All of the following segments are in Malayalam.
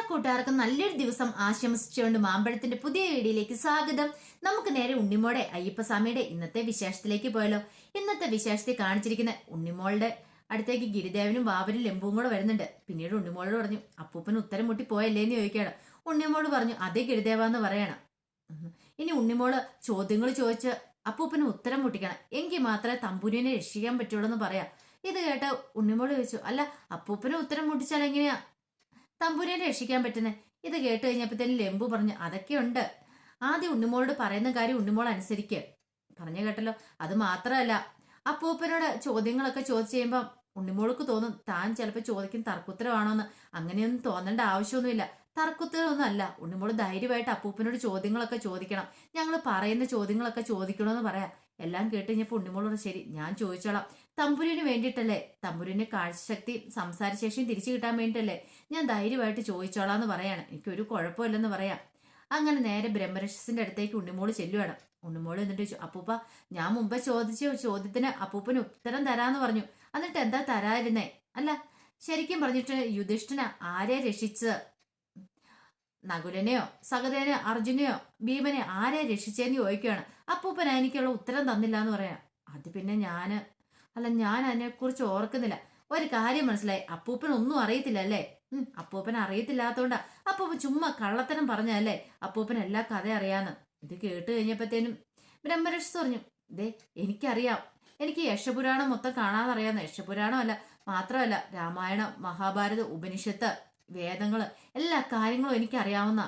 കൂട്ടുകാർക്കും നല്ലൊരു ദിവസം ആശംസിച്ചുകൊണ്ട് മാമ്പഴത്തിന്റെ പുതിയ വീഡിയോയിലേക്ക് സ്വാഗതം. നമുക്ക് നേരെ ഉണ്ണിമോടെ അയ്യപ്പസ്വാമിയുടെ ഇന്നത്തെ വിശേഷത്തിലേക്ക് പോയല്ലോ. ഇന്നത്തെ വിശേഷത്തിൽ കാണിച്ചിരിക്കുന്ന ഉണ്ണിമോളുടെ അടുത്തേക്ക് ഗിരിദേവനും ബാബനും ലംബുവും കൂടെ വരുന്നുണ്ട്. പിന്നീട് ഉണ്ണിമോളോട് പറഞ്ഞു, അപ്പൂപ്പന് ഉത്തരം മുട്ടി പോയല്ലേന്ന് ചോദിക്കുകയാണ്. ഉണ്ണിമോള് പറഞ്ഞു, അതേ ഗിരിദേവാന്ന് പറയണം. ഇനി ഉണ്ണിമോള് ചോദ്യങ്ങൾ ചോദിച്ച് അപ്പൂപ്പന് ഉത്തരം മുട്ടിക്കണം, എങ്കിൽ മാത്രമേ തമ്പുരുവിനെ രക്ഷിക്കാൻ പറ്റുള്ളൂ എന്ന് പറയാം. ഇത് കേട്ട ഉണ്ണിമോള് ചോദിച്ചു, അല്ല അപ്പൂപ്പന് ഉത്തരം മുട്ടിച്ചാൽ എങ്ങനെയാ തമ്പുരാനെ രക്ഷിക്കാൻ പറ്റുന്നത്? ഇത് കേട്ട് കഴിഞ്ഞപ്പോഴത്തേനും ലെമ്പു പറഞ്ഞു, അതൊക്കെയുണ്ട്. ആദ്യം ഉണ്ണിമോളോട് പറയുന്ന കാര്യം ഉണ്ണിമോൾ അനുസരിക്കുക. പറഞ്ഞു കേട്ടല്ലോ. അത് മാത്രമല്ല, അപ്പൂപ്പനോട് ചോദ്യങ്ങളൊക്കെ ചോദിച്ചു കഴിയുമ്പം ഉണ്ണിമോൾക്ക് തോന്നും താൻ ചിലപ്പോൾ ചോദിക്കും തർക്കുത്തരമാണോന്ന്. അങ്ങനെയൊന്നും തോന്നേണ്ട ആവശ്യമൊന്നുമില്ല. തർക്കുത്തരമൊന്നും അല്ല. ഉണ്ണിമോള് ധൈര്യമായിട്ട് അപ്പൂപ്പനോട് ചോദ്യങ്ങളൊക്കെ ചോദിക്കണം. ഞങ്ങൾ പറയുന്ന ചോദ്യങ്ങളൊക്കെ ചോദിക്കണമെന്ന് പറയാം. എല്ലാം കേട്ട് കഴിഞ്ഞപ്പോൾ ഉണ്ണിമോളോട്, ശരി ഞാൻ ചോദിച്ചോളാം. തമ്പുരിന് വേണ്ടിയിട്ടല്ലേ, തമ്പുരിന് കാഴ്ചശക്തി സംസാരശേഷിയും തിരിച്ചു കിട്ടാൻ വേണ്ടിയിട്ടല്ലേ ഞാൻ ധൈര്യമായിട്ട് ചോദിച്ചോളാന്ന് പറയാണ്. എനിക്കൊരു കുഴപ്പമില്ലെന്ന് പറയാം. അങ്ങനെ നേരെ ബ്രഹ്മരക്ഷസിന്റെ അടുത്തേക്ക് ഉണ്ണിമോള് ചെല്ലുവാണ്. ഉണ്ണിമോള് എന്നിട്ട് ചോദിച്ചു, അപ്പൂപ്പ ഞാൻ മുമ്പ് ചോദിച്ച ചോദ്യത്തിന് അപ്പൂപ്പന് ഉത്തരം തരാന്ന് പറഞ്ഞു. എന്നിട്ട് എന്താ തരായിരുന്നേ? അല്ല ശരിക്കും പറഞ്ഞിട്ട് യുധിഷ്ഠിരനെ ആരെ രക്ഷിച്ചത്? നകുലനെയോ സഹദേവനെയോ അർജുനെയോ ഭീമനെ ആരെ രക്ഷിച്ചേന്ന് ചോദിക്കുകയാണ്. അപ്പൂപ്പൻ എനിക്കുള്ള ഉത്തരം തന്നില്ല എന്ന് പറയാം. അത് പിന്നെ ഞാൻ അതിനെക്കുറിച്ച് ഓർക്കുന്നില്ല. ഒരു കാര്യം മനസ്സിലായി, അപ്പൂപ്പൻ ഒന്നും അറിയത്തില്ല അല്ലേ? അപ്പൂപ്പൻ അറിയത്തില്ലാത്തോണ്ടാ അപ്പൂപ്പൻ ചുമ്മാ കള്ളത്തരം പറഞ്ഞല്ലേ അപ്പൂപ്പൻ എല്ലാ കഥ അറിയാന്ന്. ഇത് കേട്ട് കഴിഞ്ഞപ്പോഴത്തേനും ബ്രഹ്മരക്ഷസ് പറഞ്ഞു, ദേ എനിക്കറിയാം, എനിക്ക് യക്ഷപുരാണം മൊത്തം കാണാതെ അറിയാവുന്ന. യക്ഷപുരാണം അല്ല മാത്രമല്ല, രാമായണം മഹാഭാരത ഉപനിഷത്ത് വേദങ്ങള് എല്ലാ കാര്യങ്ങളും എനിക്കറിയാവുന്ന.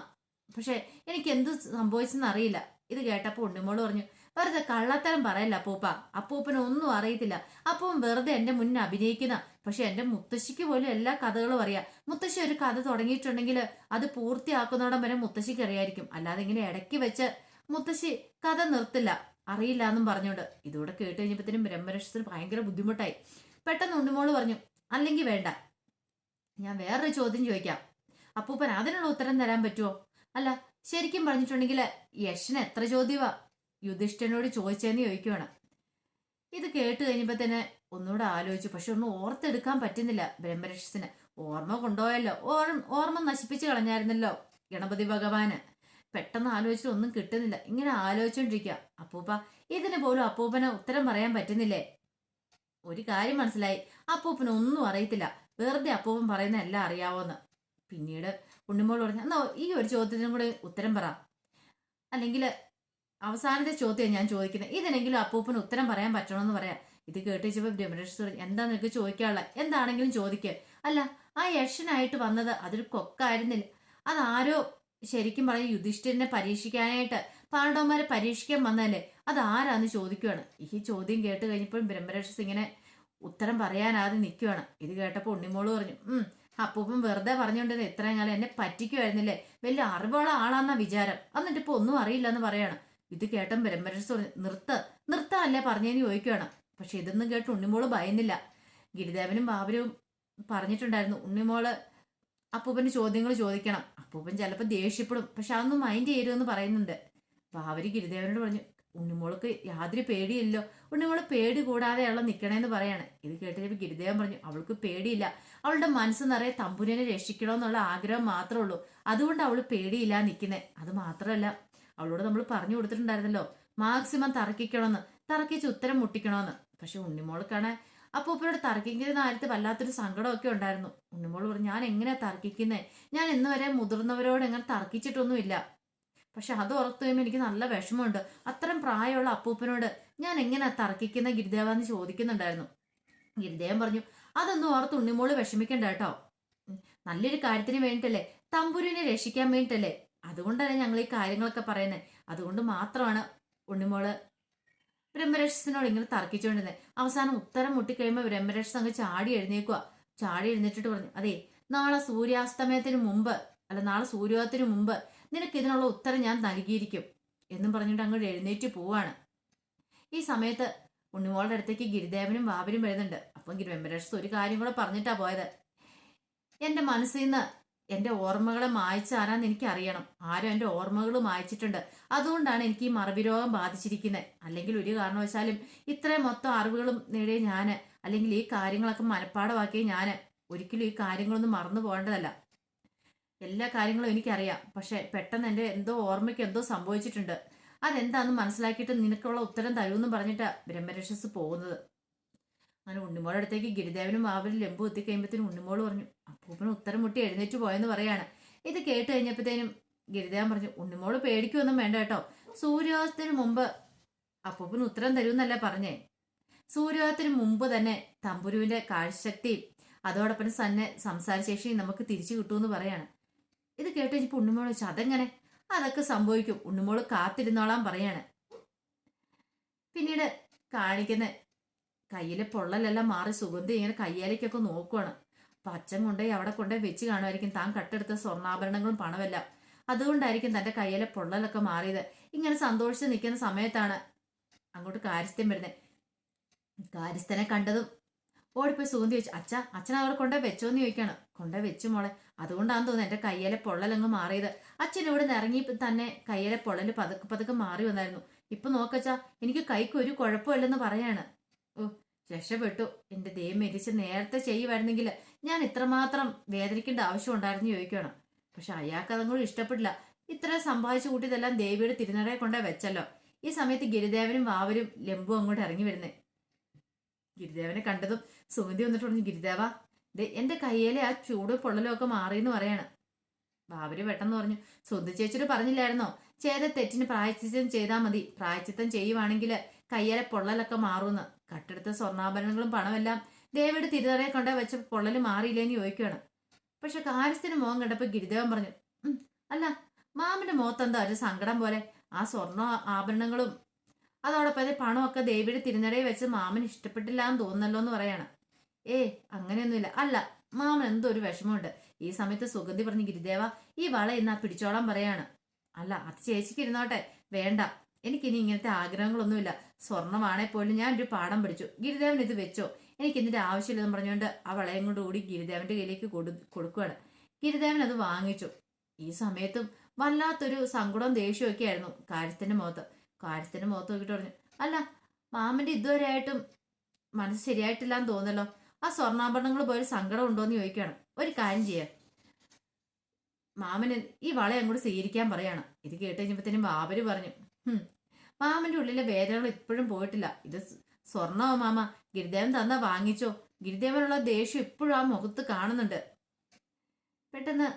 പക്ഷെ എനിക്ക് എന്ത് സംഭവിച്ചെന്ന് അറിയില്ല. ഇത് കേട്ടപ്പോൾ ഉണ്ണിമോള് പറഞ്ഞു, വെറുതെ കള്ളത്തരം പറയല്ല അപ്പൂപ്പ, അപ്പൂപ്പന് ഒന്നും അറിയത്തില്ല. അപ്പം വെറുതെ എന്റെ മുന്നിൽ അഭിനയിക്കുന്ന. പക്ഷെ എന്റെ മുത്തശ്ശിക്ക് പോലും എല്ലാ കഥകളും അറിയാം. മുത്തശ്ശി ഒരു കഥ തുടങ്ങിയിട്ടുണ്ടെങ്കിൽ അത് പൂർത്തിയാക്കുന്നതോടം വരെ മുത്തശ്ശിക്ക് അറിയായിരിക്കും. അല്ലാതെ ഇങ്ങനെ ഇടയ്ക്ക് വെച്ച് മുത്തശ്ശി കഥ നിർത്തില്ല, അറിയില്ല എന്നും പറഞ്ഞോണ്ട്. ഇതോടെ കേട്ട് കഴിഞ്ഞപ്പോഴത്തേനും ബ്രഹ്മരക്ഷത്തിന് ഭയങ്കര ബുദ്ധിമുട്ടായി. പെട്ടെന്ന് ഉണ്ണിമോള് പറഞ്ഞു, അല്ലെങ്കിൽ വേണ്ട, ഞാൻ വേറൊരു ചോദ്യം ചോദിക്കാം. അപ്പൂപ്പൻ അതിനുള്ള ഉത്തരം തരാൻ പറ്റുമോ? അല്ല ശരിക്കും പറഞ്ഞിട്ടുണ്ടെങ്കിൽ യക്ഷന് എത്ര ചോദ്യവാ യുധിഷ്ഠിരനോട് ചോദിച്ചതെന്ന് ചോദിക്കുവാണ്. ഇത് കേട്ട് കഴിഞ്ഞപ്പോ തന്നെ ഒന്നുകൂടെ ആലോചിച്ചു. പക്ഷെ ഒന്നും ഓർത്തെടുക്കാൻ പറ്റുന്നില്ല ബ്രഹ്മരക്ഷസിന്. ഓർമ്മ കൊണ്ടുപോയല്ലോ, ഓർമ്മ നശിപ്പിച്ചു കളഞ്ഞായിരുന്നല്ലോ ഗണപതി ഭഗവാന്. പെട്ടെന്ന് ആലോചിച്ചിട്ട് ഒന്നും കിട്ടുന്നില്ല. ഇങ്ങനെ ആലോചിച്ചോണ്ടിരിക്കുക. അപ്പൂപ്പ ഇതിന് പോലും അപ്പൂപ്പന് ഉത്തരം പറയാൻ പറ്റുന്നില്ലേ? ഒരു കാര്യം മനസ്സിലായി, അപ്പൂപ്പന് ഒന്നും അറിയത്തില്ല. വെറുതെ അപ്പൂപ്പൻ പറയുന്ന എല്ലാം അറിയാവോന്ന്. പിന്നീട് ഉണ്ണിമോൾ പറഞ്ഞു, എന്നാ ഈ ഒരു ചോദ്യത്തിനും കൂടെ ഉത്തരം പറ, അല്ലെങ്കിൽ അവസാനത്തെ ചോദ്യം ഞാൻ ചോദിക്കുന്നത്, ഇതിനെങ്കിലും അപ്പൂപ്പന് ഉത്തരം പറയാൻ പറ്റണമെന്ന് പറയാം. ഇത് കേട്ട് വെച്ചപ്പോൾ ബ്രഹ്മരക്ഷസ് പറഞ്ഞു, എന്താ നിനക്ക് ചോദിക്കാനുള്ള, എന്താണെങ്കിലും ചോദിക്കുക. അല്ല ആ യക്ഷനായിട്ട് വന്നത് അതൊരു കൊക്കായിരുന്നില്ല, അതാരോ ശരിക്കും പറഞ്ഞ യുധിഷ്ഠിരനെ പരീക്ഷിക്കാനായിട്ട് പാണ്ഡവന്മാരെ പരീക്ഷിക്കാൻ വന്നതല്ലേ, അതാരാന്ന് ചോദിക്കുകയാണ്. ഈ ചോദ്യം കേട്ട് കഴിഞ്ഞപ്പോൾ ബ്രഹ്മരക്ഷസ് ഇങ്ങനെ ഉത്തരം പറയാനാതെ നിൽക്കുകയാണ്. ഇത് കേട്ടപ്പോൾ ഉണ്ണിമോള് പറഞ്ഞു, അപ്പൂപ്പൻ വെറുതെ പറഞ്ഞുകൊണ്ടിരുന്നത് ഇത്രയും കാലം എന്നെ പറ്റിക്കുമായിരുന്നില്ലേ, വലിയ അറിവുള്ള ആളാന്നാ വിചാരം, എന്നിട്ട് ഇപ്പൊ ഒന്നും അറിയില്ല എന്ന് പറയാണ്. ഇത് കേട്ടൻ ബ്രഹ്മരക്ഷസ് പറഞ്ഞു, നിർത്തല്ലേ പറഞ്ഞേന്ന് ചോദിക്കുകയാണ്. പക്ഷെ ഇതൊന്നും കേട്ട് ഉണ്ണിമോള് ഭയന്നില്ല. ഗിരിദേവനും ബാബരും പറഞ്ഞിട്ടുണ്ടായിരുന്നു, ഉണ്ണിമോള് അപ്പൂപ്പന് ചോദ്യങ്ങൾ ചോദിക്കണം. അപ്പൂപ്പൻ ചിലപ്പോൾ ദേഷ്യപ്പെടും, പക്ഷെ അതൊന്നും മൈൻഡ് ചെയ്യരുമെന്ന് പറയുന്നുണ്ട്. ബാബര് ഗിരിദേവനോട് പറഞ്ഞു, ഉണ്ണിമോൾക്ക് യാതൊരു പേടിയില്ലല്ലോ, ഉണ്ണിമോള് പേടി കൂടാതെയുള്ള നിക്കണേന്ന് പറയാണ്. ഇത് കേട്ട് ഗിരിദേവൻ പറഞ്ഞു, അവൾക്ക് പേടിയില്ല, അവളുടെ മനസ്സ് നിറയെ തമ്പുരനെ രക്ഷിക്കണമെന്നുള്ള ആഗ്രഹം മാത്രമേ ഉള്ളൂ, അതുകൊണ്ട് അവള് പേടിയില്ല നിൽക്കുന്നേ. അത് മാത്രമല്ല, അവളോട് നമ്മൾ പറഞ്ഞു കൊടുത്തിട്ടുണ്ടായിരുന്നല്ലോ മാക്സിമം തർക്കിക്കണമെന്ന്, തർക്കിച്ച് ഉത്തരം മുട്ടിക്കണമെന്ന്. പക്ഷെ ഉണ്ണിമോൾക്കാണ് അപ്പൂപ്പനോട് തർക്കിക്കുന്ന കാര്യത്തിൽ വല്ലാത്തൊരു സങ്കടമൊക്കെ ഉണ്ടായിരുന്നു. ഉണ്ണിമോൾ പറഞ്ഞു, ഞാൻ എങ്ങനെയാ തർക്കിക്കുന്നേ, ഞാൻ ഇന്ന് വരെ മുതിർന്നവരോട് എങ്ങനെ തർക്കിച്ചിട്ടൊന്നുമില്ല. പക്ഷെ അത് ഓർത്ത് കഴിയുമ്പോൾ എനിക്ക് നല്ല വിഷമമുണ്ട്, അത്രയും പ്രായമുള്ള അപ്പൂപ്പനോട് ഞാൻ എങ്ങനെയാ തർക്കിക്കുന്ന ഗിരിദേവാന്ന് ചോദിക്കുന്നുണ്ടായിരുന്നു. ഗിരിദേവൻ പറഞ്ഞു, അതൊന്നും ഓർത്ത് ഉണ്ണിമോള് വിഷമിക്കണ്ട കേട്ടോ, നല്ലൊരു കാര്യത്തിന് വേണ്ടിയിട്ടല്ലേ, തമ്പുരിനെ രക്ഷിക്കാൻ വേണ്ടിയിട്ടല്ലേ, അതുകൊണ്ടല്ലേ ഞങ്ങൾ ഈ കാര്യങ്ങളൊക്കെ പറയുന്നത്. അതുകൊണ്ട് മാത്രമാണ് ഉണ്ണിമോള് ബ്രഹ്മരക്ഷസിനോട് ഇങ്ങനെ തർക്കിച്ചുകൊണ്ടിരുന്നത്. അവസാനം ഉത്തരം മുട്ടിക്കഴിയുമ്പോൾ ബ്രഹ്മരക്ഷസ് അങ്ങ് ചാടി എഴുന്നേക്കുക. ചാടി എഴുന്നേറ്റിട്ട് പറഞ്ഞു, അതെ നാളെ സൂര്യാസ്തമയത്തിന് മുമ്പ്, അല്ല നാളെ സൂര്യോദയത്തിന് മുമ്പ് നിനക്ക് ഇതിനുള്ള ഉത്തരം ഞാൻ നൽകിയിരിക്കും എന്നും പറഞ്ഞിട്ട് അങ്ങോട്ട് എഴുന്നേറ്റ് പോവാണ്. ഈ സമയത്ത് ഉണ്ണിമോളുടെ അടുത്തേക്ക് ഗിരിദേവനും ബാബരും വരുന്നുണ്ട്. അപ്പം ബ്രഹ്മരക്ഷസ് ഒരു കാര്യം കൂടെ പറഞ്ഞിട്ടാ പോയത്, എന്റെ മനസ്സിൽ നിന്ന് എന്റെ ഓർമ്മകളെ മായ്ച്ചാരാന്ന് എനിക്ക് അറിയണം, ആരും എന്റെ ഓർമ്മകൾ മായ്ച്ചിട്ടുണ്ട്, അതുകൊണ്ടാണ് എനിക്ക് ഈ മറവി രോഗം ബാധിച്ചിരിക്കുന്നത്. അല്ലെങ്കിൽ ഒരു കാരണവശാലും ഇത്രയും മൊത്തം അറിവുകളും നേടിയ ഞാന്, അല്ലെങ്കിൽ ഈ കാര്യങ്ങളൊക്കെ മനഃപ്പാടമാക്കിയ ഞാന് ഒരിക്കലും ഈ കാര്യങ്ങളൊന്നും മറന്നു പോകേണ്ടതല്ല. എല്ലാ കാര്യങ്ങളും എനിക്കറിയാം. പക്ഷെ പെട്ടെന്ന് എൻ്റെ എന്തോ ഓർമ്മയ്ക്ക് എന്തോ സംഭവിച്ചിട്ടുണ്ട്. അതെന്താണെന്ന് മനസ്സിലാക്കിയിട്ട് നിനക്കുള്ള ഉത്തരം തരുമെന്ന് പറഞ്ഞിട്ടാ ബ്രഹ്മരക്ഷസ് പോകുന്നത്. അങ്ങനെ ഉണ്ണിമോളുടെ അടുത്തേക്ക് ഗിരിദേവനും വാവലും ലംബു എത്തിക്കഴിയുമ്പത്തേനും ഉണ്ണിമോള് പറഞ്ഞു അപ്പൂപ്പന് ഉത്തരം മുട്ടി എഴുന്നേറ്റ് പോയെന്ന് പറയാണ്. ഇത് കേട്ട് കഴിഞ്ഞപ്പോഴത്തേനും ഗിരിദേവൻ പറഞ്ഞു ഉണ്ണിമോള് പേടിക്കൊന്നും വേണ്ട കേട്ടോ. സൂര്യോദയത്തിന് മുമ്പ് അപ്പൂപ്പന് ഉത്തരം തരുമെന്നല്ല പറഞ്ഞേ. സൂര്യോദയത്തിന് മുമ്പ് തന്നെ തമ്പുരുവിന്റെ കാഴ്ചശക്തിയും അതോടൊപ്പം തന്നെ സംസാരശേഷിയും നമുക്ക് തിരിച്ചു കിട്ടുമെന്ന് പറയാണ്. ഇത് കേട്ട് കഴിഞ്ഞപ്പോ ഉണ്ണിമോള് വെച്ചു അതെങ്ങനെ? അതൊക്കെ സംഭവിക്കും, ഉണ്ണിമോള് കാത്തിരുന്നോളാൻ പറയാണ്. പിന്നീട് കാണിക്കുന്ന കയ്യിലെ പൊള്ളലെല്ലാം മാറി സുഗന്ധി ഇങ്ങനെ കയ്യാലേക്കൊക്കെ നോക്കുവാണ്. അപ്പൊ അച്ഛൻ കൊണ്ടുപോയി അവിടെ കൊണ്ടുപോയി വെച്ച് കാണുമായിരിക്കും താൻ കട്ടെടുത്ത സ്വർണ്ണാഭരണങ്ങളും പണമെല്ലാം. അതുകൊണ്ടായിരിക്കും തന്റെ കയ്യിലെ പൊള്ളലൊക്കെ മാറിയത്. ഇങ്ങനെ സന്തോഷിച്ച് നിൽക്കുന്ന സമയത്താണ് അങ്ങോട്ട് കാര്യസ്ഥൻ വരുന്നത്. കാര്യസ്ഥനെ കണ്ടതും ഓടിപ്പോയി സുഗന്ധി ചോദിച്ചു അച്ഛൻ അവിടെ കൊണ്ടുപോയി വെച്ചോന്ന് ചോദിക്കാണ്. കൊണ്ടുപോയി വെച്ചു മോളെ, അതുകൊണ്ടാന്ന് തോന്നുന്നു എന്റെ കയ്യിലെ പൊള്ളലങ്ങ് മാറിയത്. അച്ഛൻ ഇവിടെ നിന്ന് ഇറങ്ങി തന്നെ കയ്യിലെ പൊള്ളല് പതുക്കെ പതുക്കെ മാറി വന്നായിരുന്നു. ഇപ്പൊ നോക്കച്ചാ എനിക്ക് കൈക്ക് ഒരു കുഴപ്പമില്ലെന്ന് പറയാണ്. ഓ രക്ഷപ്പെട്ടു, എന്റെ ദൈവം മെതിച്ച് നേരത്തെ ചെയ്യുമായിരുന്നെങ്കിൽ ഞാൻ ഇത്രമാത്രം വേദനിക്കേണ്ട ആവശ്യം ഉണ്ടായിരുന്നു ചോദിക്കണം. പക്ഷെ അയാൾക്ക് അതും കൂടി ഇഷ്ടപ്പെട്ടില്ല. ഇത്ര സമ്പാദിച്ചു കൂട്ടിയതെല്ലാം ദേവിയുടെ തിരുനടയെ കൊണ്ടേ വെച്ചല്ലോ. ഈ സമയത്ത് ഗിരിദേവനും വാവരും ലംബു അങ്ങോട്ട് ഇറങ്ങി വരുന്നേ. ഗിരിദേവനെ കണ്ടതും സുഗന്ധി വന്നിട്ട് പറഞ്ഞു ഗിരിദേവ എന്റെ കയ്യിലെ ആ ചൂട് പൊള്ളലും ഒക്കെ മാറിയെന്ന് പറയാണ്. ബാബര് പെട്ടെന്ന് പറഞ്ഞു സുഗന്ധി ചേച്ചിട്ട് പറഞ്ഞില്ലായിരുന്നോ ചെയ്ത തെറ്റിന് പ്രായച്ചിത്തം ചെയ്താൽ മതി, പ്രായച്ചിത്തം ചെയ്യുവാണെങ്കിൽ കയ്യിലെ പൊള്ളലൊക്കെ മാറുമെന്ന്. കട്ടെടുത്ത സ്വർണ്ണാഭരണങ്ങളും പണമെല്ലാം ദേവിയുടെ തിരുതറയെ കൊണ്ടേ വെച്ച പൊള്ളല് മാറിയില്ലേന്ന് ചോദിക്കുകയാണ്. പക്ഷെ കാര്യസ്ഥന് മുഖം കണ്ടപ്പോ ഗിരിദേവൻ പറഞ്ഞു അല്ല മാമന്റെ മുഖത്തെന്താ ഒരു സങ്കടം പോലെ? ആ സ്വർണ്ണ ആഭരണങ്ങളും അതോടൊപ്പം പണമൊക്കെ ദേവിയുടെ തിരുനടയിൽ വെച്ച് മാമൻ ഇഷ്ടപ്പെട്ടില്ല എന്ന് തോന്നുന്നല്ലോ എന്ന് പറയാണ്. അങ്ങനെയൊന്നുമില്ല. അല്ല മാമൻ എന്തോ ഒരു വിഷമമുണ്ട്. ഈ സമയത്ത് സുഗന്ധി പറഞ്ഞു ഗിരിദേവ ഈ വള ഇന്നാ പിടിച്ചോളാൻ പറയാണ്. അല്ല അത് ചേച്ചിക്ക് ഇരുന്നോട്ടെ, വേണ്ട എനിക്കിനി ഇങ്ങനത്തെ ആഗ്രഹങ്ങളൊന്നുമില്ല. സ്വർണ്ണമാണെ പോലും ഞാൻ ഒരു പാഠം പഠിച്ചു. ഗിരിദേവൻ ഇത് വെച്ചോ, എനിക്ക് ഇതിന്റെ ആവശ്യമില്ലെന്ന് പറഞ്ഞുകൊണ്ട് ആ വളയം കൊണ്ട് കൂടി ഗിരിദേവന്റെ കയ്യിലേക്ക് കൊടുക്കുകയാണ്. ഗിരിദേവൻ അത് വാങ്ങിച്ചു. ഈ സമയത്തും വല്ലാത്തൊരു സങ്കടവും ദേഷ്യമൊക്കെ ആയിരുന്നു കാര്യസ്ഥന്റെ മുഖത്ത്. കാര്യസ്ഥന്റെ മുഖത്ത് നോക്കിയിട്ട് പറഞ്ഞു അല്ല മാമന്റെ ഇതുവരെ ആയിട്ടും മനസ്സ് ശരിയായിട്ടില്ലാന്ന് തോന്നല്ലോ. ആ സ്വർണ്ണാഭരണങ്ങൾ പോയൊരു സങ്കടം ഉണ്ടോന്ന് ചോദിക്കുകയാണ്. ഒരു കാര്യം ചെയ്യാം, മാമന് ഈ വള അങ്ങോട്ട് സ്വീകരിക്കാൻ പറയാണ്. ഇത് കേട്ട് കഴിഞ്ഞപ്പോഴത്തേനും ബാബര് പറഞ്ഞു മാമന്റെ ഉള്ളിലെ വേദനകൾ ഇപ്പോഴും പോയിട്ടില്ല. ഇത് സ്വർണ്ണമോ മാമ, ഗിരിദേവൻ തന്നാ വാങ്ങിച്ചോ. ഗിരിദേവനുള്ള ദേഷ്യം ഇപ്പോഴും ആ മുഖത്ത് കാണുന്നുണ്ട്. പെട്ടെന്ന്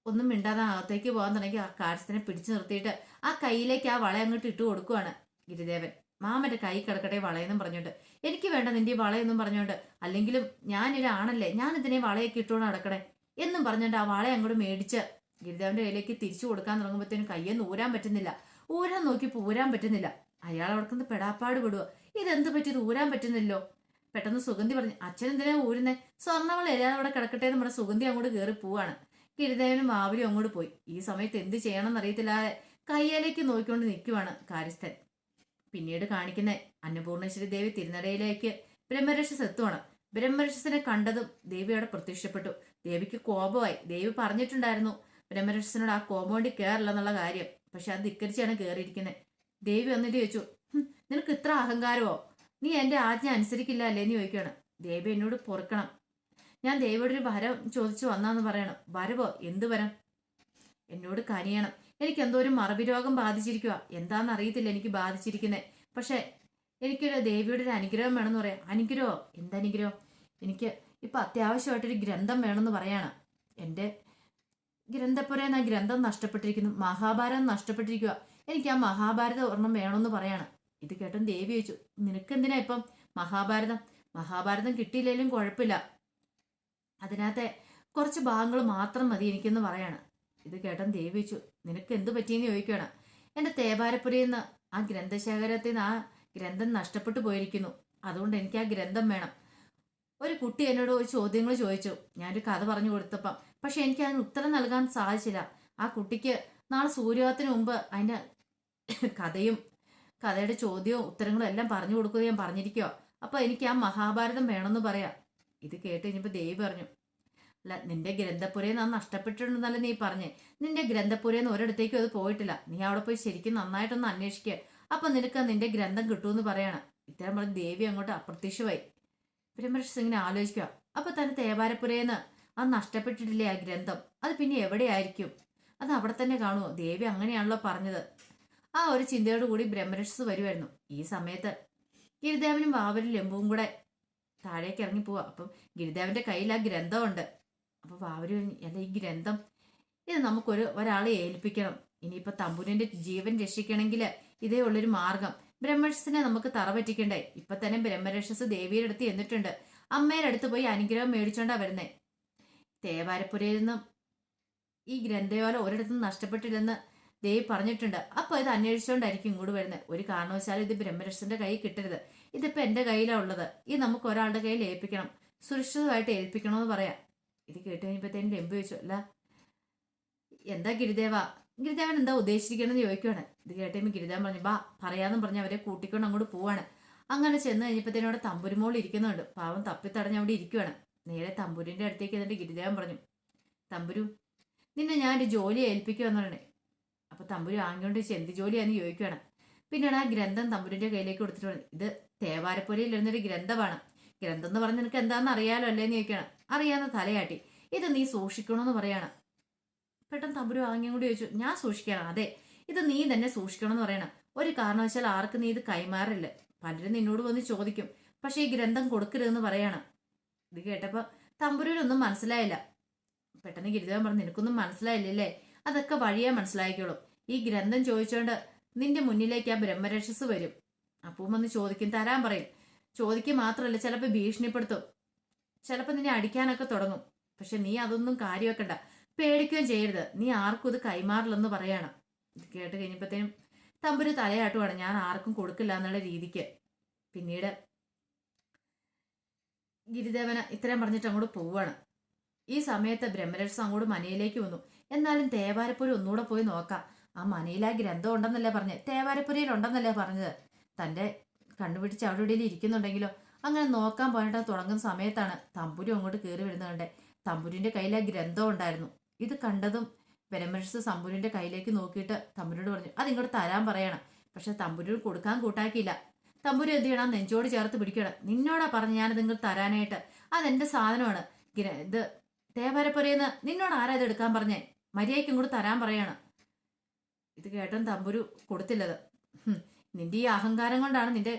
ഒന്നും മിണ്ടാതെ അകത്തേക്ക് പോകാൻ തുടങ്ങി ആ കാര്യസ്ഥനെ പിടിച്ചു നിർത്തിയിട്ട് ആ കയ്യിലേക്ക് ആ വള അങ്ങോട്ട് ഇട്ട് കൊടുക്കുവാണ് ഗിരിദേവൻ. മാമന്റെ കൈ കിടക്കട്ടെ വളയെന്നും പറഞ്ഞോണ്ട്. എനിക്ക് വേണ്ട നിന്റെ വളയെന്നും പറഞ്ഞോണ്ട്, അല്ലെങ്കിലും ഞാനൊരാണല്ലേ, ഞാൻ ഇതിനെ വളയൊക്കെ ഇട്ടുകൊണ്ട് നടക്കണേ എന്നും പറഞ്ഞോണ്ട് ആ വള അങ്ങോട്ട് മേടിച്ച് ഗിരിദേവന്റെ കയ്യിലേക്ക് തിരിച്ചു കൊടുക്കാൻ തുടങ്ങുമ്പോഴത്തേനും കയ്യെന്ന് ഊരാൻ പറ്റുന്നില്ല. ഊരാൻ നോക്കിയപ്പോ ഊരാൻ പറ്റുന്നില്ല. അയാൾ അവിടേക്ക് പെടാപ്പാട് വിടുക. ഇതെന്ത് പറ്റിയത്, ഊരാൻ പറ്റുന്നില്ലോ. പെട്ടെന്ന് സുഗന്ധി പറഞ്ഞു അച്ഛൻ എന്തിനാ ഊരുന്നേ, സ്വർണ്ണവള എല്ലാം അവിടെ കിടക്കട്ടെ എന്ന് നമ്മുടെ സുഗന്ധി അങ്ങോട്ട് കയറി പോവാണ്. ഗിരിദേവനും മാവരും അങ്ങോട്ട് പോയി. ഈ സമയത്ത് എന്ത് ചെയ്യണമെന്ന് അറിയത്തില്ലാതെ കയ്യിലേക്ക് നോക്കിക്കൊണ്ട് നിൽക്കുവാണ് കാര്യസ്ഥൻ. പിന്നീട് കാണിക്കുന്ന അന്നപൂർണേശ്വരി ദേവി തിരുനടയിലേക്ക് ബ്രഹ്മരക്ഷസ് എത്തുവാണ്. ബ്രഹ്മരക്ഷസിനെ കണ്ടതും ദേവി അവിടെ പ്രത്യക്ഷപ്പെട്ടു. ദേവിക്ക് കോപമായി. ദേവി പറഞ്ഞിട്ടുണ്ടായിരുന്നു ബ്രഹ്മരക്ഷസിനോട് ആ കോമ്പൗണ്ടിൽ കയറില്ല എന്നുള്ള കാര്യം. പക്ഷെ അത് ധിക്കരിച്ചാണ് കയറിയിരിക്കുന്നത്. ദേവി വന്നിട്ട് ചോദിച്ചു നിനക്ക് ഇത്ര അഹങ്കാരമോ, നീ എന്റെ ആജ്ഞ അനുസരിക്കില്ല അല്ലേന്ന് ചോദിക്കുകയാണ്. ദേവി എന്നോട് പൊറുക്കണം, ഞാൻ ദേവിയോട് ഒരു വരം ചോദിച്ചു വന്നാന്ന് പറയണം. വരവോ, എന്ത് വരം? എന്നോട് കനിയണം. എനിക്ക് എന്തോ ഒരു മറവി രോഗം ബാധിച്ചിരിക്കുക, എന്താണെന്ന് അറിയത്തില്ല എനിക്ക് ബാധിച്ചിരിക്കുന്നത്. പക്ഷെ എനിക്കൊരു ദേവിയുടെ ഒരു അനുഗ്രഹം വേണമെന്ന് പറയാം. അനുഗ്രഹമോ, എന്തനുഗ്രഹം? എനിക്ക് ഇപ്പൊ അത്യാവശ്യമായിട്ടൊരു ഗ്രന്ഥം വേണമെന്ന് പറയാണ്. എൻ്റെ ഗ്രന്ഥപ്പുരയിൽ നിന്ന് ആ ഗ്രന്ഥം നഷ്ടപ്പെട്ടിരിക്കുന്നു, മഹാഭാരതം നഷ്ടപ്പെട്ടിരിക്കുക. എനിക്ക് ആ മഹാഭാരത ഒരെണ്ണം വേണമെന്ന് പറയാണ്. ഇത് കേട്ടും ദേവി ചോദിച്ചു നിനക്കെന്തിനാ ഇപ്പം മഹാഭാരതം? മഹാഭാരതം കിട്ടിയില്ലെങ്കിലും കുഴപ്പമില്ല, അതിനകത്തെ കുറച്ച് ഭാഗങ്ങൾ മാത്രം മതി എനിക്കെന്ന് പറയാണ്. ഇത് കേട്ടൻ ദേവി ചോദിച്ചു നിനക്ക് എന്ത് പറ്റിയെന്ന് ചോദിക്കുകയാണ്. എൻ്റെ തേവാരപ്പുരയിൽ നിന്ന് ആ ഗ്രന്ഥശേഖരത്തിൽ നിന്ന് ആ ഗ്രന്ഥം നഷ്ടപ്പെട്ടു പോയിരിക്കുന്നു, അതുകൊണ്ട് എനിക്ക് ആ ഗ്രന്ഥം വേണം. ഒരു കുട്ടി എന്നോട് ഒരു ചോദ്യങ്ങൾ ചോദിച്ചു, ഞാനൊരു കഥ പറഞ്ഞു കൊടുത്തപ്പം, പക്ഷെ എനിക്ക് അതിന് ഉത്തരം നൽകാൻ സാധിച്ചില്ല. ആ കുട്ടിക്ക് നാളെ സൂര്യോദയത്തിന് മുമ്പ് അതിൻ്റെ കഥയുടെ ചോദ്യവും ഉത്തരങ്ങളും എല്ലാം പറഞ്ഞു കൊടുക്കുക ഞാൻ പറഞ്ഞിരിക്കുക. അപ്പൊ എനിക്ക് ആ മഹാഭാരതം വേണമെന്ന് പറയാം. ഇത് കേട്ട് കഴിഞ്ഞപ്പോ ദേവി പറഞ്ഞു അല്ല നിന്റെ ഗ്രന്ഥപുരയിൽ നിന്ന് നഷ്ടപ്പെട്ടിട്ടുണ്ടെന്നല്ല നീ പറഞ്ഞേ. നിന്റെ ഗ്രന്ഥപുരയിൽ നിന്ന് ഒരിടത്തേക്കും അത് പോയിട്ടില്ല. നീ അവിടെ പോയി ശരിക്കും നന്നായിട്ടൊന്ന് അന്വേഷിക്കുക, അപ്പൊ നിനക്ക് നിന്റെ ഗ്രന്ഥം കിട്ടുമെന്ന് പറയാണ്. ഇത്തരം പറഞ്ഞ് ദേവി അങ്ങോട്ട് അപ്രത്യക്ഷമായി. ബ്രഹ്മർഷി ഇങ്ങനെ ആലോചിക്കുക. അപ്പൊ തന്നെ തേവാരപ്പുരയിൽ നിന്ന് അത് നഷ്ടപ്പെട്ടിട്ടില്ലേ ആ ഗ്രന്ഥം? അത് പിന്നെ എവിടെയായിരിക്കും? അത് അവിടെ തന്നെ കാണുമോ? ദേവി അങ്ങനെയാണല്ലോ പറഞ്ഞത്. ആ ഒരു ചിന്തയോട് കൂടി ബ്രഹ്മരക്ഷസ് വരുമായിരുന്നു. ഈ സമയത്ത് ഗിരിദേവനും വാവരും ലംബുവും കൂടെ താഴേക്ക് ഇറങ്ങി പോവാ. അപ്പം ഗിരിദേവന്റെ കയ്യിൽ ആ ഗ്രന്ഥമുണ്ട്. അപ്പൊ വാവര് അല്ല, ഈ ഗ്രന്ഥം ഇത് ഒരാളെ ഏൽപ്പിക്കണം. ഇനിയിപ്പൊ തമ്പുരിന്റെ ജീവൻ രക്ഷിക്കണമെങ്കിൽ ഇതേ ഉള്ളൊരു മാർഗം. ബ്രഹ്മരക്ഷസിനെ നമുക്ക് തറ പറ്റിക്കണ്ടേ? ഇപ്പൊ തന്നെ ബ്രഹ്മരക്ഷസ് ദേവിയുടെ അടുത്ത് എന്നിട്ടുണ്ട്. അമ്മയുടെ അടുത്ത് പോയി അനുഗ്രഹം മേടിച്ചോണ്ടാ വരുന്നേ. തേവാരപ്പുരയിൽ നിന്നും ഈ ഗ്രന്ഥയോല ഒരിടത്തും നഷ്ടപ്പെട്ടില്ലെന്ന് ദേവി പറഞ്ഞിട്ടുണ്ട്. അപ്പൊ ഇത് അന്വേഷിച്ചുകൊണ്ടായിരിക്കും ഇങ്ങോട്ട് വരുന്നത്. ഒരു കാരണവശാലും ഇത് ബ്രഹ്മരക്ഷന്റെ കയ്യിൽ കിട്ടരുത്. ഇതിപ്പോ എന്റെ കയ്യിലാണ് ഉള്ളത്. ഇത് നമുക്ക് ഒരാളുടെ കയ്യിൽ ഏൽപ്പിക്കണം, സുരക്ഷിതമായിട്ട് ഏൽപ്പിക്കണമെന്ന് പറയാം. ഇത് കേട്ട് കഴിഞ്ഞപ്പോഴത്തേനും രംഭ ചോദിച്ചു, അല്ല എന്താ ഗിരിദേവൻ എന്താ ഉദ്ദേശിക്കണമെന്ന് ചോദിക്കുവാണ്. ഇത് കേട്ടുമ്പോൾ ഗിരിദേവൻ പറഞ്ഞു, ബാ പറയാന്നും പറഞ്ഞ് അവരെ കൂട്ടിക്കൊണ്ട് അങ്ങോട്ട് പോവാണ്. അങ്ങനെ ചെന്ന് കഴിഞ്ഞപ്പോഴത്തേനും അവിടെ തമ്പുരുമോൾ ഇരിക്കുന്നുണ്ട്. പാവം തപ്പിത്തടഞ്ഞ് അവിടെ ഇരിക്കുവാണ്. നേരെ തമ്പുരിന്റെ അടുത്തേക്ക് എന്നിട്ട് ഗിരിദേവൻ പറഞ്ഞു, തമ്പുരു നിന്നെ ഞാനൊരു ജോലി ഏൽപ്പിക്കുമെന്ന് പറയണേ. അപ്പൊ തമ്പുരു ആങ്ങിയോണ്ട് ചോദിച്ചു, എന്ത് ജോലിയാന്ന് ചോദിക്കുവാണ്. പിന്നീട് ആ ഗ്രന്ഥം തമ്പുരിന്റെ കയ്യിലേക്ക് കൊടുത്തിട്ട് പറഞ്ഞു, ഇത് തേവാരപ്പുരയിൽ ഇരുന്നൊരു ഗ്രന്ഥമാണ്. ഗ്രന്ഥം എന്ന് പറഞ്ഞ് നിനക്ക് എന്താണെന്ന് അറിയാലോ അല്ലേന്ന് ചോദിക്കണം. അറിയാവുന്ന തലയാട്ടി. ഇത് നീ സൂക്ഷിക്കണമെന്ന് പറയാണ്. പെട്ടെന്ന് തമ്പുരു ആങ്ങിയും കൂടി ചോദിച്ചു, ഞാൻ സൂക്ഷിക്കണം? അതെ, ഇത് നീ തന്നെ സൂക്ഷിക്കണമെന്ന് പറയണം. ഒരു കാരണവശാൽ ആർക്ക് നീ ഇത് കൈമാറില്ല. പലരും നിന്നോട് വന്ന് ചോദിക്കും, പക്ഷെ ഈ ഗ്രന്ഥം കൊടുക്കരുതെന്ന് പറയാണ്. ഇത് കേട്ടപ്പോ തമ്പുരുവിനൊന്നും മനസ്സിലായില്ല. പെട്ടെന്ന് ഗിരിദേവൻ പറഞ്ഞു, നിനക്കൊന്നും മനസ്സിലായില്ലേ? അതൊക്കെ വഴിയേ മനസ്സിലായിക്കോളൂ. ഈ ഗ്രന്ഥം ചോദിച്ചോണ്ട് നിന്റെ മുന്നിലേക്ക് ആ ബ്രഹ്മരക്ഷസ് വരും. അപ്പം വന്ന് ചോദിക്കും, തരാൻ പറയും. ചോദിക്കുക മാത്രമല്ല, ചിലപ്പോൾ ഭീഷണിപ്പെടുത്തും, ചിലപ്പോൾ നിന്നെ അടിക്കാനൊക്കെ തുടങ്ങും. പക്ഷെ നീ അതൊന്നും കാര്യമാക്കണ്ട, പേടിക്കുകയും ചെയ്യരുത്. നീ ആർക്കും ഇത് കൈമാറില്ലെന്ന് പറയണം. ഇത് കേട്ട് കഴിഞ്ഞപ്പോഴത്തേനും തമ്പുരു തലയാട്ടുവാണ്, ഞാൻ ആർക്കും കൊടുക്കില്ല എന്നുള്ള രീതിക്ക്. പിന്നീട് ഗിരിദേവന ഇത്രയും പറഞ്ഞിട്ട് അങ്ങോട്ട് പോവാണ്. ഈ സമയത്ത് ബ്രഹ്മരക്ഷസ് അങ്ങോട്ട് മനയിലേക്ക് വന്നു. എന്നാലും തേവാരപ്പുര ഒന്നുകൂടെ പോയി നോക്കാം. ആ മനയിൽ ആ ഗ്രന്ഥം ഉണ്ടെന്നല്ലേ പറഞ്ഞത്, തേവാരപ്പുരയിൽ ഉണ്ടെന്നല്ലേ പറഞ്ഞത്. തന്റെ കണ്ടുപിടിച്ച് അവിടെ ഇവിടെ ഇരിക്കുന്നുണ്ടെങ്കിലോ. അങ്ങനെ നോക്കാൻ പോയിട്ട് തുടങ്ങുന്ന സമയത്താണ് തമ്പുരു അങ്ങോട്ട് കയറി വരുന്നത്. തമ്പുരിന്റെ കയ്യിൽ ആ ഗ്രന്ഥം ഉണ്ടായിരുന്നു. ഇത് കണ്ടതും ബ്രഹ്മരക്ഷസ് തമ്പുരിന്റെ കയ്യിലേക്ക് നോക്കിയിട്ട് തമ്പുരിനോട് പറഞ്ഞു, അതിങ്ങോട്ട് തരാൻ പറയണം. പക്ഷെ തമ്പുരു കൊടുക്കാൻ കൂട്ടാക്കിയില്ല. തമ്പുരു എന്ത് ചെയ്യണം, നെഞ്ചോട് ചേർത്ത് പിടിക്കണം. നിന്നോടാ പറഞ്ഞു ഞാനത് ഇങ്ങോട്ട് തരാനായിട്ട്, അതെന്റെ സാധനമാണ്. ഇത് തേവാരപ്പുരയെന്ന് നിന്നോട് ആരാ ഇത് എടുക്കാൻ പറഞ്ഞേ? മര്യാദയ്ക്കും കൂടെ തരാൻ പറയാണ്. ഇത് കേട്ടും തമ്പുരു കൊടുത്തില്ലത്. നിന്റെ ഈ അഹങ്കാരം കൊണ്ടാണ് നിന്റെ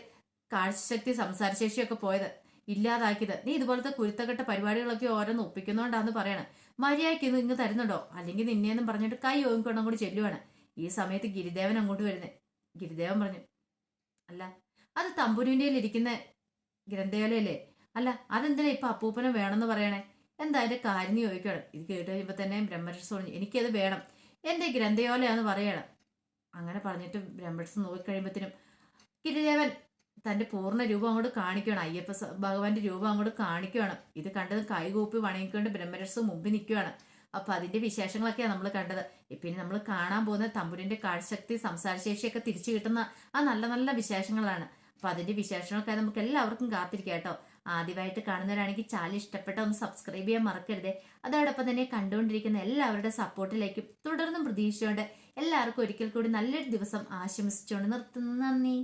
കാഴ്ചശക്തി സംസാരശേഷിയൊക്കെ പോയത്, ഇല്ലാതാക്കിയത്. നീ ഇതുപോലത്തെ കുരുത്തക്കെട്ട പരിപാടികളൊക്കെ ഓരോന്ന് ഒപ്പിക്കുന്നോണ്ടാന്ന് പറയണം. മര്യാദയ്ക്ക് ഇങ്ങ് തരുന്നുണ്ടോ, അല്ലെങ്കിൽ നിന്നെയെന്നും പറഞ്ഞിട്ട് കൈ ഓങ്ങിക്കൊണ്ടും കൂടി ചെല്ലുവാണ്. ഈ സമയത്ത് ഗിരിദേവൻ അങ്ങോട്ട് വരുന്നേ. ഗിരിദേവൻ പറഞ്ഞു, അല്ല അത് തമ്പുരുവിൻ്റെ ഇരിക്കുന്ന ഗ്രന്ഥയോലയല്ലേ? അല്ല അതെന്തിനാ ഇപ്പൊ അപ്പൂപ്പനെ വേണമെന്ന് പറയണേ? എന്താ അതിന്റെ കാര്യം ചോദിക്കണം. ഇത് കേട്ട് കഴിയുമ്പോൾ തന്നെ ബ്രഹ്മരക്ഷസ് പറഞ്ഞു, എനിക്കത് വേണം, എന്റെ ഗ്രന്ഥയോലയാന്ന് പറയണം. അങ്ങനെ പറഞ്ഞിട്ട് ബ്രഹ്മരക്ഷസ് നോക്കിക്കഴിയുമ്പോഴത്തേനും ഗിരിദേവൻ തന്റെ പൂർണ്ണ രൂപം അങ്ങോട്ട് കാണിക്കുകയാണ്. അയ്യപ്പ ഭഗവാന്റെ രൂപം അങ്ങോട്ട് കാണിക്കുകയാണ്. ഇത് കണ്ടത് കൈകൂപ്പി വണങ്ങിക്കൊണ്ട് ബ്രഹ്മരക്ഷസ് മുമ്പിൽ നിൽക്കുകയാണ്. അപ്പൊ അതിന്റെ വിശേഷങ്ങളൊക്കെയാണ് നമ്മൾ കണ്ടത്. പിന്നെ നമ്മൾ കാണാൻ പോകുന്ന തമ്പുരിന്റെ കാഴ്ചശക്തി സംസാരശേഷിയൊക്കെ തിരിച്ചു കിട്ടുന്ന ആ നല്ല നല്ല വിശേഷങ്ങളാണ്. അപ്പൊ അതിന്റെ വിശേഷങ്ങളൊക്കെ നമുക്ക് എല്ലാവർക്കും കാത്തിരിക്കാം കേട്ടോ. ആദ്യമായിട്ട് കാണുന്നവരാണെങ്കിൽ ചാനൽ ഇഷ്ടപ്പെട്ട ഒന്ന് സബ്സ്ക്രൈബ് ചെയ്യാൻ മറക്കരുതേ. അതോടൊപ്പം തന്നെ കണ്ടുകൊണ്ടിരിക്കുന്ന എല്ലാവരുടെ സപ്പോർട്ടിലേക്കും തുടർന്നും പ്രതീക്ഷിച്ചുകൊണ്ട് എല്ലാവർക്കും ഒരിക്കൽ കൂടി നല്ലൊരു ദിവസം ആശംസിച്ചുകൊണ്ട് നിർത്തുന്നു. നന്ദി.